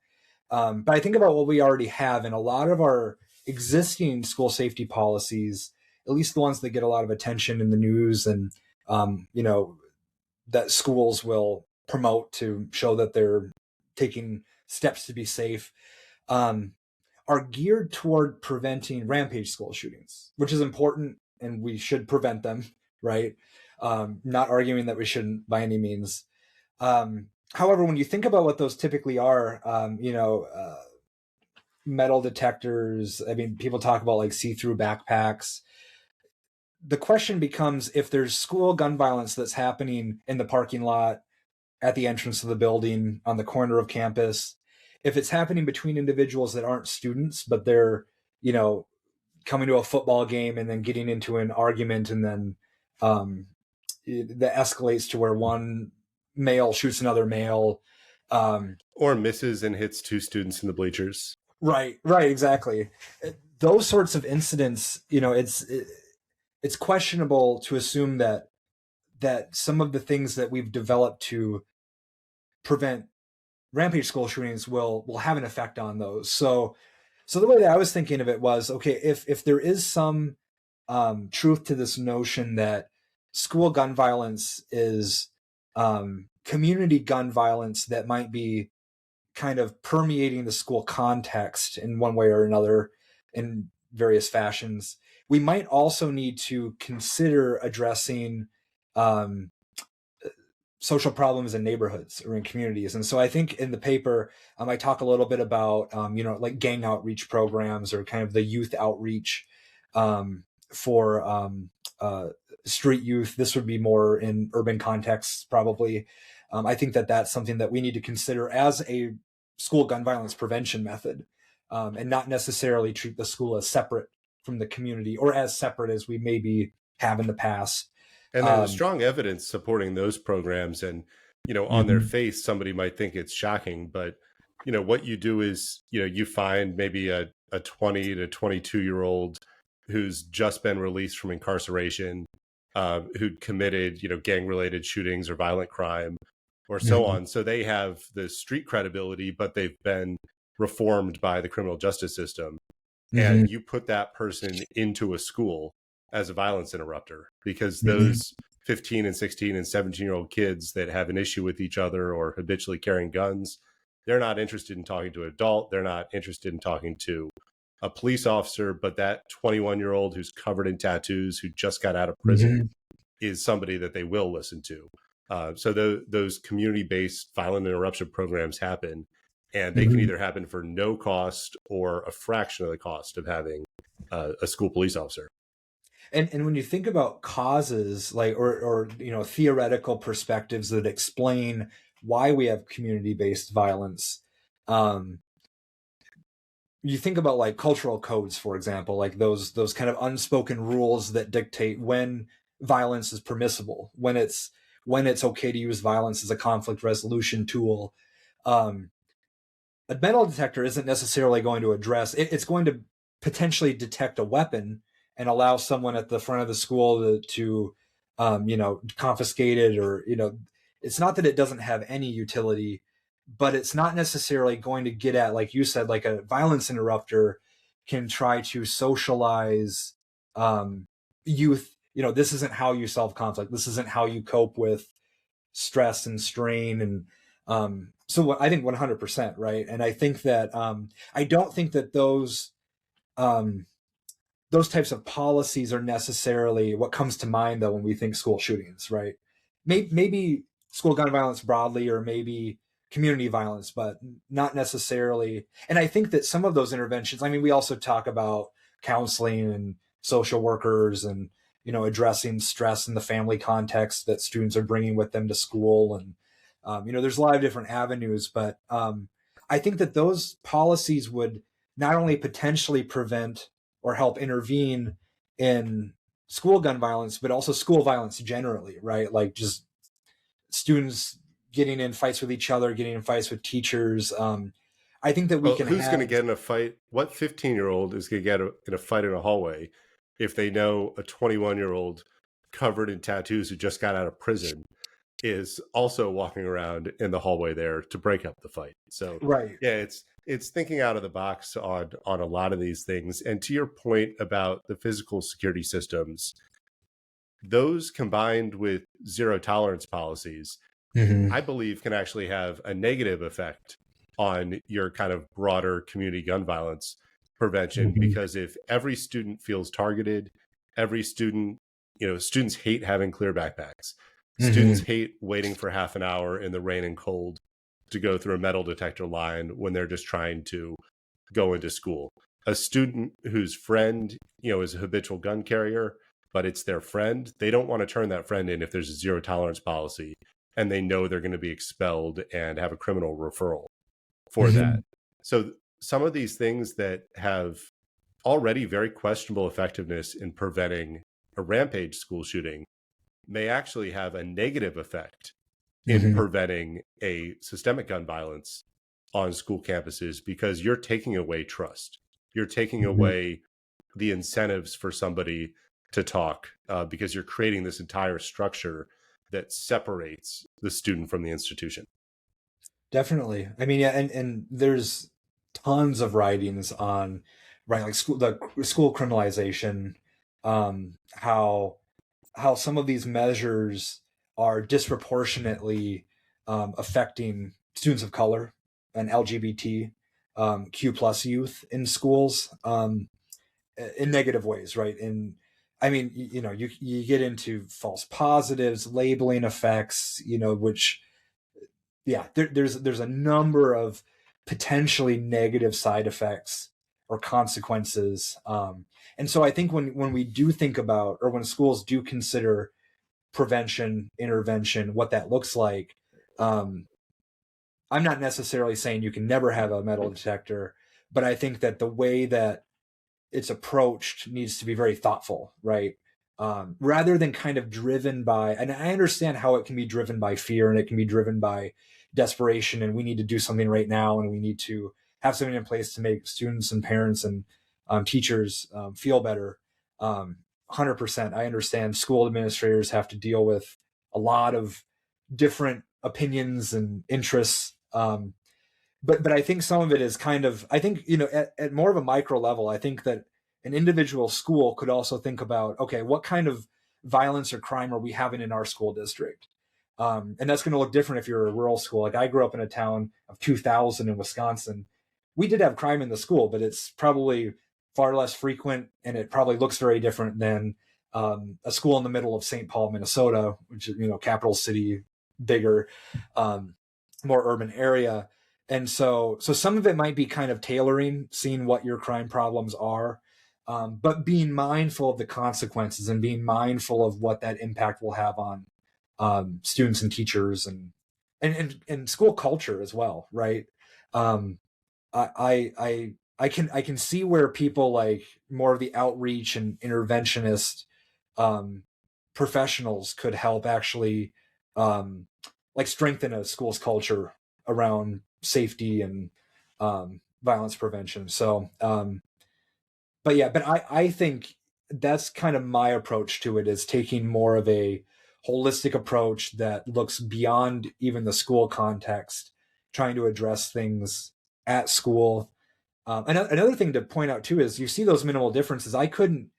But I think about what we already have, and a lot of our existing school safety policies, at least the ones that get a lot of attention in the news and that schools will promote to show that they're taking steps to be safe, are geared toward preventing rampage school shootings, which is important, and we should prevent them, right? Not arguing that we shouldn't by any means. However, when you think about what those typically are, metal detectors, I mean, people talk about like see-through backpacks. The question becomes, if there's school gun violence that's happening in the parking lot, at the entrance of the building, on the corner of campus, if it's happening between individuals that aren't students, but they're, coming to a football game and then getting into an argument, and then that escalates to where one male shoots another male. Or misses and hits 2 students in the bleachers. Right, exactly. Those sorts of incidents, it's questionable to assume that some of the things that we've developed to prevent rampage school shootings will have an effect on those. So the way that I was thinking of it was, okay, if there is some truth to this notion that school gun violence is community gun violence that might be kind of permeating the school context in one way or another in various fashions, we might also need to consider addressing social problems in neighborhoods or in communities. And so I think in the paper, I talk a little bit about, like gang outreach programs, or kind of the youth outreach for street youth. This would be more in urban contexts, probably. I think that that's something that we need to consider as a school gun violence prevention method, and not necessarily treat the school as separate from the community, or as separate as we maybe have in the past. And there's strong evidence supporting those programs. And, on their face, somebody might think it's shocking, but, what you do is, you find maybe a 20 to 22-year-old who's just been released from incarceration, who'd committed, gang-related shootings or violent crime or so on. So they have the street credibility, but they've been reformed by the criminal justice system. And you put that person into a school as a violence interrupter, because those 15 and 16 and 17-year-old kids that have an issue with each other or habitually carrying guns. They're not interested in talking to an adult. They're not interested in talking to a police officer, but that 21-year-old who's covered in tattoos, who just got out of prison, is somebody that they will listen to. So those community-based violent interruption programs happen, and they can either happen for no cost or a fraction of the cost of having a school police officer. And when you think about causes, like or theoretical perspectives that explain why we have community-based violence, you think about like cultural codes, for example, like those kind of unspoken rules that dictate when violence is permissible, when it's okay to use violence as a conflict resolution tool. A metal detector isn't necessarily going to address it. It's going to potentially detect a weapon and allow someone at the front of the school to confiscate it, or, it's not that it doesn't have any utility, but it's not necessarily going to get at, like you said, like a violence interrupter can try to socialize youth. This isn't how you solve conflict. This isn't how you cope with stress and strain. And so I think 100%, right? And I think that I don't think that those types of policies are necessarily what comes to mind, though, when we think school shootings, right? Maybe school gun violence broadly, or maybe community violence, but not necessarily. And I think that some of those interventions, I mean, we also talk about counseling and social workers and, addressing stress in the family context that students are bringing with them to school. And, there's a lot of different avenues, but I think that those policies would not only potentially prevent or help intervene in school gun violence, but also school violence generally, right? Like just students getting in fights with each other, getting in fights with teachers. I think that who's going to get in a fight? What 15-year-old is going to get in a fight in a hallway if they know a 21-year-old covered in tattoos who just got out of prison is also walking around in the hallway there to break up the fight? So right. Yeah, it's thinking out of the box on a lot of these things. And to your point about the physical security systems, those combined with zero tolerance policies, I believe can actually have a negative effect on your kind of broader community gun violence prevention. Because if every student feels targeted, every student, students hate having clear backpacks. Students hate waiting for half an hour in the rain and cold to go through a metal detector line when they're just trying to go into school. A student whose friend, is a habitual gun carrier, but it's their friend, they don't want to turn that friend in if there's a zero tolerance policy and they know they're going to be expelled and have a criminal referral for that. So some of these things that have already very questionable effectiveness in preventing a rampage school shooting may actually have a negative effect in preventing a systemic gun violence on school campuses, because you're taking away trust. You're taking away the incentives for somebody to talk, because you're creating this entire structure that separates the student from the institution. Definitely. I mean, yeah, and there's tons of writings on, right, like the school criminalization, how some of these measures are disproportionately affecting students of color and LGBT Q plus youth in schools in negative ways, right? And I mean, you get into false positives, labeling effects, which, yeah, there's a number of potentially negative side effects or consequences. And so I think when we do think about, or when schools do consider prevention, intervention, what that looks like, I'm not necessarily saying you can never have a metal detector, but I think that the way that it's approached needs to be very thoughtful, right? Rather than kind of driven by, and I understand how it can be driven by fear and it can be driven by desperation, and we need to do something right now, and we need to have something in place to make students and parents and teachers feel better. 100%. I understand school administrators have to deal with a lot of different opinions and interests. But I think some of it is kind of, I think, at more of a micro level, I think that an individual school could also think about, okay, what kind of violence or crime are we having in our school district? And that's going to look different if you're a rural school. Like I grew up in a town of 2,000 in Wisconsin. We did have crime in the school, but it's probably far less frequent, and it probably looks very different than a school in the middle of St. Paul, Minnesota, which is, capital city, bigger, more urban area. And so some of it might be kind of tailoring, seeing what your crime problems are, but being mindful of the consequences and being mindful of what that impact will have on students and teachers and school culture as well, right? I can see where people like more of the outreach and interventionist professionals could help actually like strengthen a school's culture around safety and violence prevention. So, but I think that's kind of my approach to it, is taking more of a holistic approach that looks beyond even the school context, trying to address things at school. Another thing to point out too is you see those minimal differences. I couldn't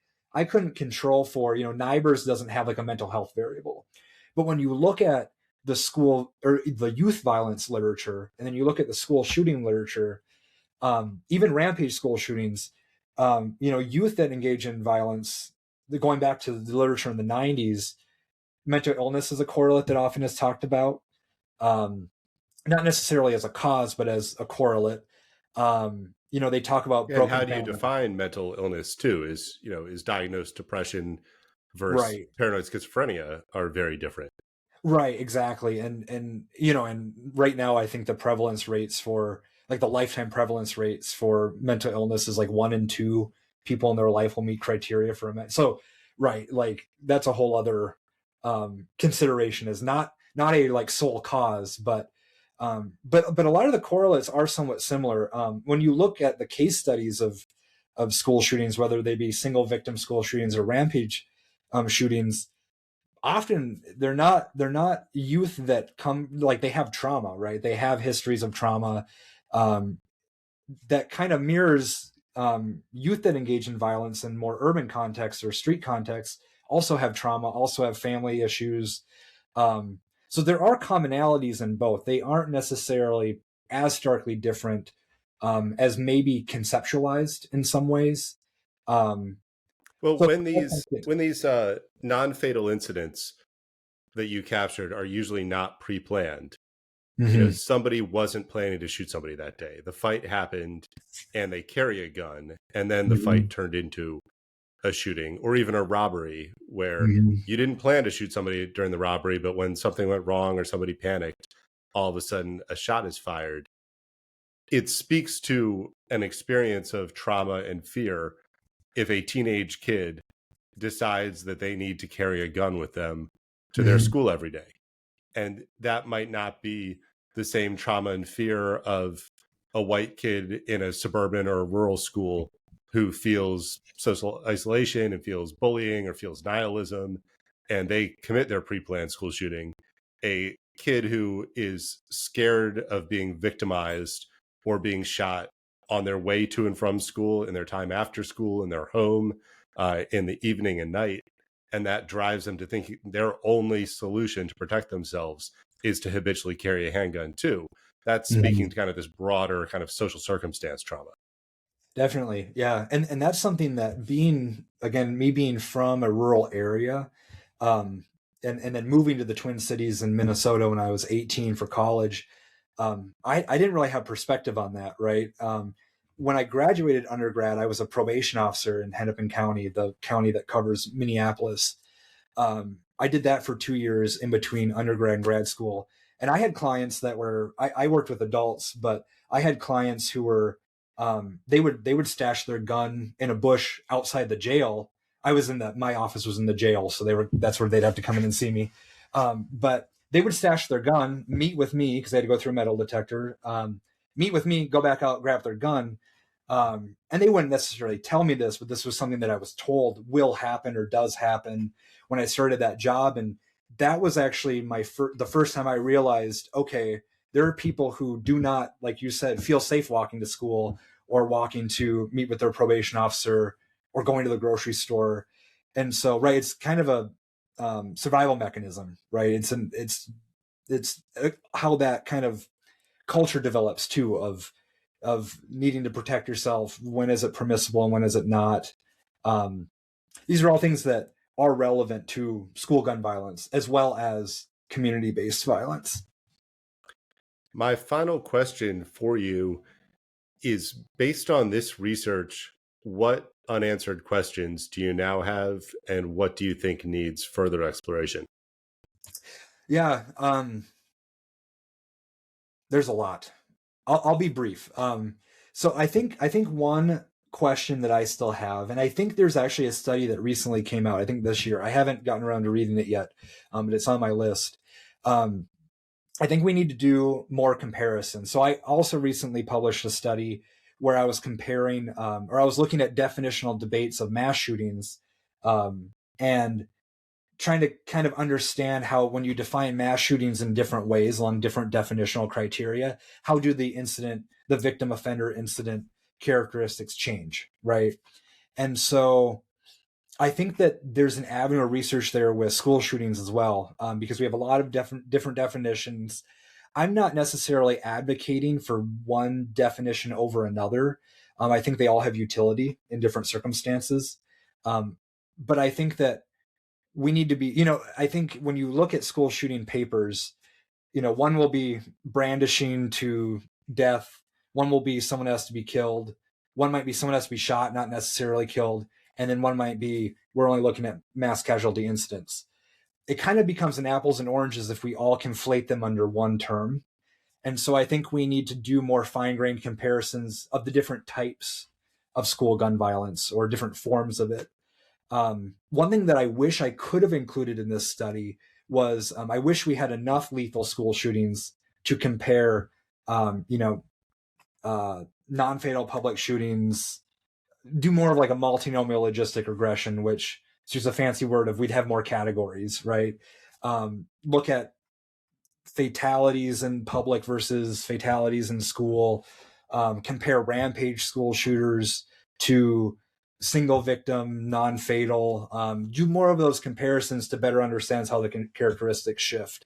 control for, NIBRS doesn't have like a mental health variable, but when you look at the school or the youth violence literature, and then you look at the school shooting literature, even rampage school shootings, youth that engage in violence, going back to the literature in the 90s, mental illness is a correlate that often is talked about, not necessarily as a cause, but as a correlate. They talk about and how do you define mental illness too? Is diagnosed depression versus paranoid schizophrenia are very different. Right, exactly. And right now I think the prevalence rates for like the lifetime prevalence rates for mental illness is like 1 in 2 people in their life will meet criteria for a so right, like that's a whole other consideration, is not a like sole cause, but a lot of the correlates are somewhat similar. When you look at the case studies of school shootings, whether they be single victim school shootings or rampage shootings, often they're not youth that come, like they have trauma, right? They have histories of trauma that kind of mirrors youth that engage in violence in more urban contexts or street contexts, also have trauma, also have family issues. So there are commonalities in both. They aren't necessarily as starkly different as maybe conceptualized in some ways. Well, when these non-fatal incidents that you captured are usually not pre-planned, somebody wasn't planning to shoot somebody that day. The fight happened and they carry a gun, and then the fight turned into a shooting or even a robbery where you didn't plan to shoot somebody during the robbery, but when something went wrong or somebody panicked, all of a sudden a shot is fired. It speaks to an experience of trauma and fear if a teenage kid decides that they need to carry a gun with them to their school every day. And that might not be the same trauma and fear of a white kid in a suburban or a rural school who feels social isolation and feels bullying or feels nihilism, and they commit their pre-planned school shooting. A kid who is scared of being victimized or being shot on their way to and from school, in their time after school, in their home, in the evening and night. And that drives them to think their only solution to protect themselves is to habitually carry a handgun too. That's speaking to kind of this broader kind of social circumstance trauma. Definitely. Yeah. And that's something that me being from a rural area, and then moving to the Twin Cities in Minnesota when I was 18 for college, I didn't really have perspective on that. Right. When I graduated undergrad, I was a probation officer in Hennepin County, the county that covers Minneapolis. I did that for 2 years in between undergrad and grad school. And I had clients that were, I worked with adults, but I had clients who were, they would stash their gun in a bush outside the jail. My office was in the jail. So that's where they'd have to come in and see me. But they would stash their gun, meet with me, because they had to go through a metal detector, meet with me, go back out, grab their gun. And they wouldn't necessarily tell me this, but this was something that I was told will happen or does happen when I started that job. And that was actually the first time I realized, okay, there are people who do not, like you said, feel safe walking to school or walking to meet with their probation officer or going to the grocery store. And so, right, it's kind of survival mechanism, right? It's how that kind of culture develops too, of needing to protect yourself. When is it permissible and when is it not? Um, these are all things that are relevant to school gun violence as well as community-based violence. My final question for you is, based on this research, what unanswered questions do you now have, and what do you think needs further exploration? Yeah, there's a lot. I'll be brief. So I think one question that I still have, and I think there's actually a study that recently came out, I think this year. I haven't gotten around to reading it yet, but it's on my list. Um, I think we need to do more comparisons. So I also recently published a study where I was comparing, or I was looking at definitional debates of mass shootings, and trying to kind of understand how, when you define mass shootings in different ways along different definitional criteria, how do the victim offender incident characteristics change, right? And so I think that there's an avenue of research there with school shootings as well, because we have a lot of different definitions. I'm not necessarily advocating for one definition over another. I think they all have utility in different circumstances. But I think that we need to be, I think when you look at school shooting papers, one will be brandishing to death, one will be someone has to be killed, one might be someone has to be shot, not necessarily killed, and then one might be, we're only looking at mass casualty incidents. It kind of becomes an apples and oranges if we all conflate them under one term. And so I think we need to do more fine-grained comparisons of the different types of school gun violence or different forms of it. One thing that I wish I could have included in this study was, I wish we had enough lethal school shootings to compare, non-fatal public shootings, do more of like a multinomial logistic regression, which is just a fancy word of we'd have more categories, right? Look at fatalities in public versus fatalities in school, compare rampage school shooters to single victim, non-fatal, do more of those comparisons to better understand how the characteristics shift.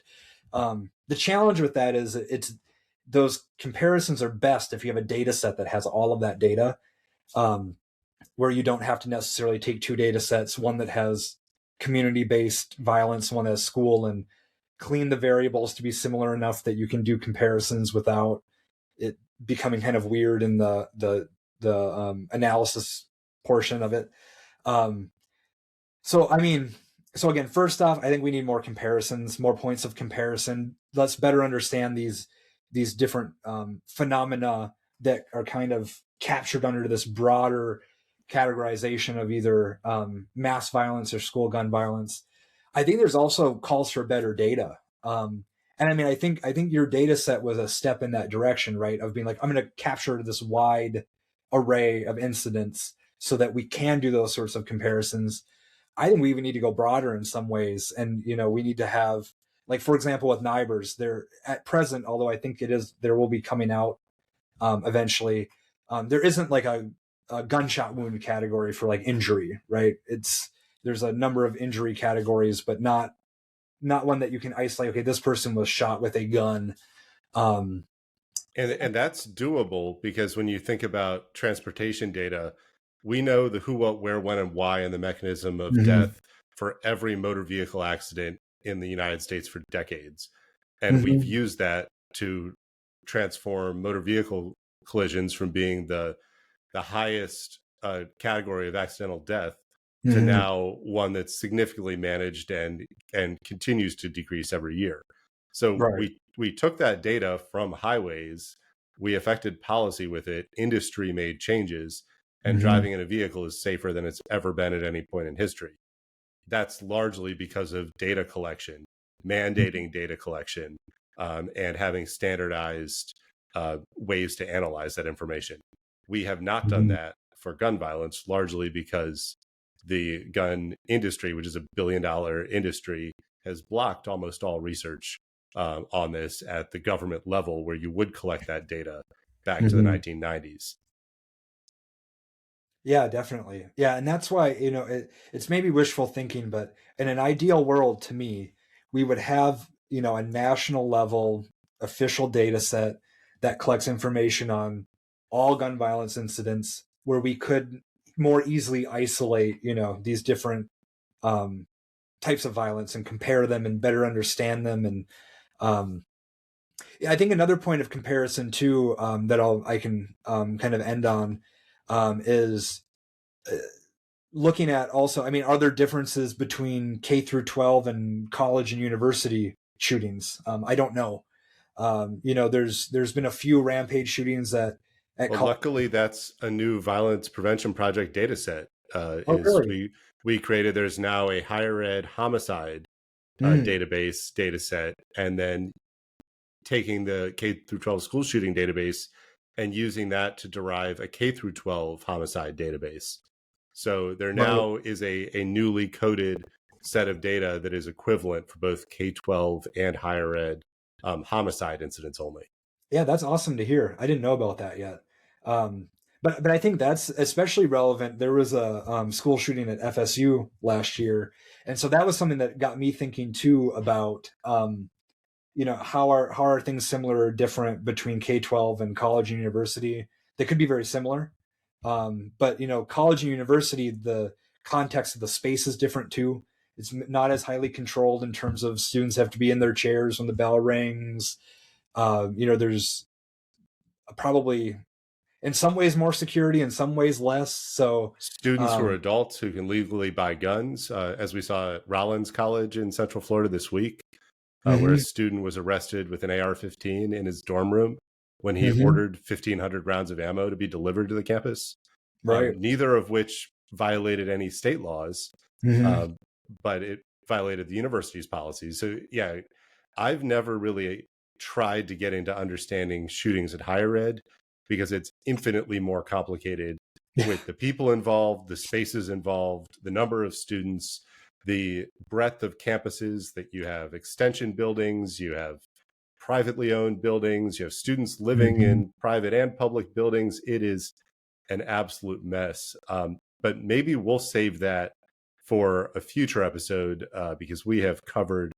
The challenge with that is those comparisons are best if you have a data set that has all of that data, where you don't have to necessarily take two data sets, one that has community-based violence, one that has school, and clean the variables to be similar enough that you can do comparisons without it becoming kind of weird in the analysis portion of it. So again, first off, I think we need more comparisons, more points of comparison. Let's better understand these different phenomena that are kind of captured under this broader categorization of either mass violence or school gun violence. I think there's also calls for better data. And I think your data set was a step in that direction, right? Of being like, I'm going to capture this wide array of incidents so that we can do those sorts of comparisons. I think we even need to go broader in some ways. And, we need to have, like, for example, with NIBRs, they're at present, although I think there will be coming out eventually, there isn't like a gunshot wound category for like injury, right? There's a number of injury categories, but not one that you can isolate. Okay, this person was shot with a gun. And that's doable, because when you think about transportation data, we know the who, what, where, when, and why, and the mechanism of death for every motor vehicle accident in the United States for decades. And we've used that to transform motor vehicle collisions from being the highest category of accidental death to now one that's significantly managed and continues to decrease every year. So Right. we took that data from highways, we affected policy with it, industry made changes, and driving in a vehicle is safer than it's ever been at any point in history. That's largely because of data collection, mandating data collection, and having standardized ways to analyze that information. We have not done that for gun violence, largely because the gun industry, which is a billion-dollar industry, has blocked almost all research on this at the government level, where you would collect that data back to the 1990s. Yeah, definitely. Yeah, and that's why, it's maybe wishful thinking, but in an ideal world to me, we would have, a national level official data set that collects information on all gun violence incidents where we could more easily isolate, these different um, types of violence and compare them and better understand them. And um, yeah, I think another point of comparison too, that I can kind of end on, is looking at also, I mean, are there differences between K through 12 and college and university shootings? I don't know. There's been a few rampage shootings at Well, college. luckily, that's a new violence prevention project data set. Oh, Is really? we created? There's now a higher ed homicide Mm, database data set, and then taking the K through 12 school shooting database and using that to derive a K through 12 homicide database. So there right. now is a newly coded set of data that is equivalent for both K-12 and higher ed homicide incidents only. Yeah, that's awesome to hear. I didn't know about that yet. But I think that's especially relevant. There was a school shooting at FSU last year, and so that was something that got me thinking too about how are things similar or different between K-12 and college and university. They could be very similar, but college and university, the context of the space is different too. It's not as highly controlled in terms of students have to be in their chairs when the bell rings. There's probably in some ways more security, in some ways less. So, Students who are um, adults who can legally buy guns, as we saw at Rollins College in Central Florida this week, where a mhm, student was arrested with an AR-15 in his dorm room when he mhm, ordered 1,500 rounds of ammo to be delivered to the campus, right. neither of which violated any state laws, Mhm, um, but it violated the university's policies. So, yeah, I've never really tried to get into understanding shootings at higher ed because it's infinitely more complicated with the people involved, the spaces involved, the number of students, the breadth of campuses that you have extension buildings, you have privately owned buildings, you have students living mhm, in private and public buildings. It is an absolute mess. But maybe we'll save that for a future episode because we have covered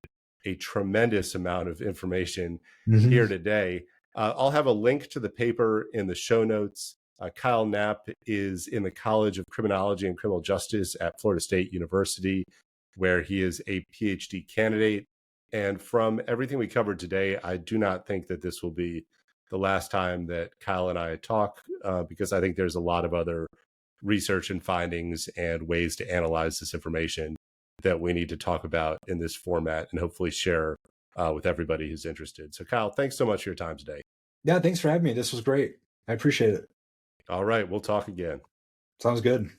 a tremendous amount of information mhm. here today. I'll have a link to the paper in the show notes. Kyle Knapp is in the College of Criminology and Criminal Justice at Florida State University, where he is a PhD candidate. And from everything we covered today, I do not think that this will be the last time that Kyle and I talk, because I think there's a lot of other research and findings and ways to analyze this information that we need to talk about in this format and hopefully share with everybody who's interested. So, Kyle, thanks so much for your time today. Yeah, thanks for having me. This was great. I appreciate it. All right, we'll talk again. Sounds good.